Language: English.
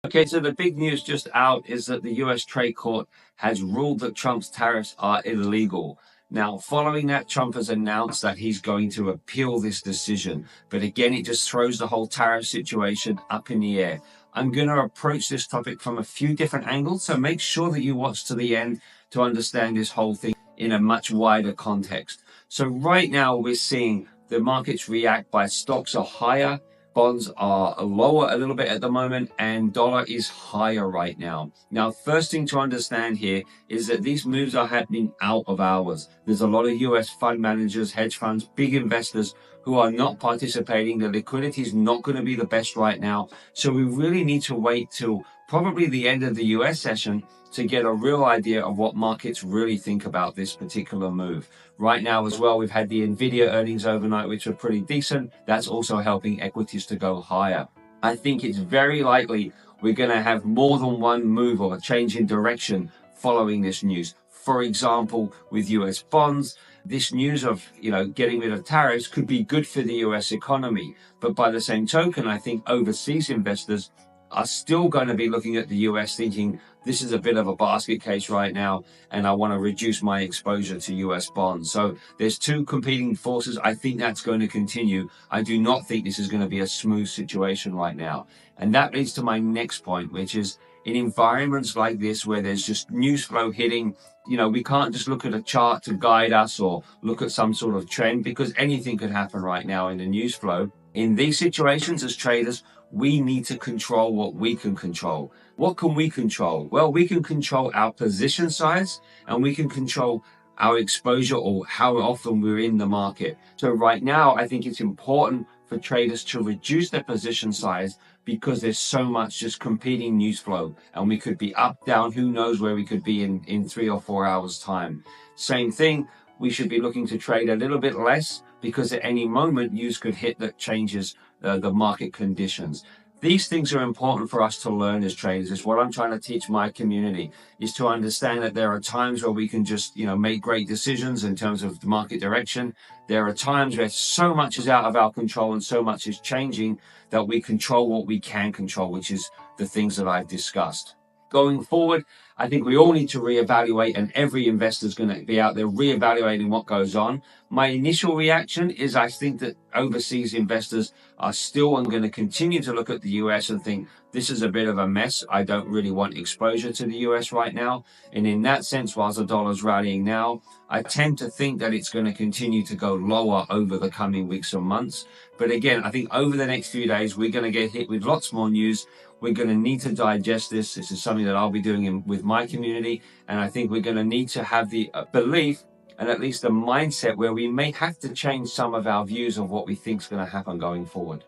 Okay, so the big news just out is that the US Trade Court has ruled that Trump's tariffs are illegal. Now, following that, Trump has announced that he's going to appeal this decision. But again, it just throws the whole tariff situation up in the air. I'm going to approach this topic from a few different angles, so make sure that you watch to the end to understand this whole thing in a much wider context. So right now, we're seeing the markets react by stocks are higher, bonds are lower a little bit at the moment, and dollar is higher right now. Now, first thing to understand here is that these moves are happening out of hours. There's a lot of US fund managers, hedge funds, big investors who are not participating. The liquidity is not going to be the best right now. So we really need to wait till probably the end of the US session to get a real idea of what markets really think about this particular move. Right now as well, we've had the Nvidia earnings overnight, which are pretty decent. That's also helping equities to go higher. I think it's very likely we're going to have more than one move or a change in direction following this news. For example, with US bonds, this news of, getting rid of tariffs could be good for the US economy. But by the same token, I think overseas investors are still going to be looking at the US thinking this is a bit of a basket case right now, and I want to reduce my exposure to US bonds. So there's two competing forces. I think that's going to continue. I do not think this is going to be a smooth situation right now. And that leads to my next point, which is in environments like this where there's just news flow hitting, we can't just look at a chart to guide us or look at some sort of trend, because anything could happen right now in the news flow. In these situations, as traders, we need to control what we can control. What can we control? Well, we can control our position size, and we can control our exposure or how often we're in the market. So right now, I think it's important for traders to reduce their position size, because there's so much just competing news flow, and we could be up, down, who knows where we could be in 3 or 4 hours time. Same thing, we should be looking to trade a little bit less, because at any moment news could hit that changes the market conditions. These things are important for us to learn as traders. It's what I'm trying to teach my community, is to understand that there are times where we can just, make great decisions in terms of the market direction. There are times where so much is out of our control and so much is changing that we control what we can control, which is the things that I've discussed. Going forward, I think we all need to reevaluate, and every investor is going to be out there reevaluating what goes on. My initial reaction is I think that overseas investors are still going to continue to look at the US and think this is a bit of a mess. I don't really want exposure to the US right now. And in that sense, whilst the dollar's rallying now, I tend to think that it's going to continue to go lower over the coming weeks and months. But again, I think over the next few days, we're going to get hit with lots more news. We're going to need to digest this. This is something that I'll be doing with my community. And I think we're going to need to have the belief and at least a mindset where we may have to change some of our views of what we think is going to happen going forward.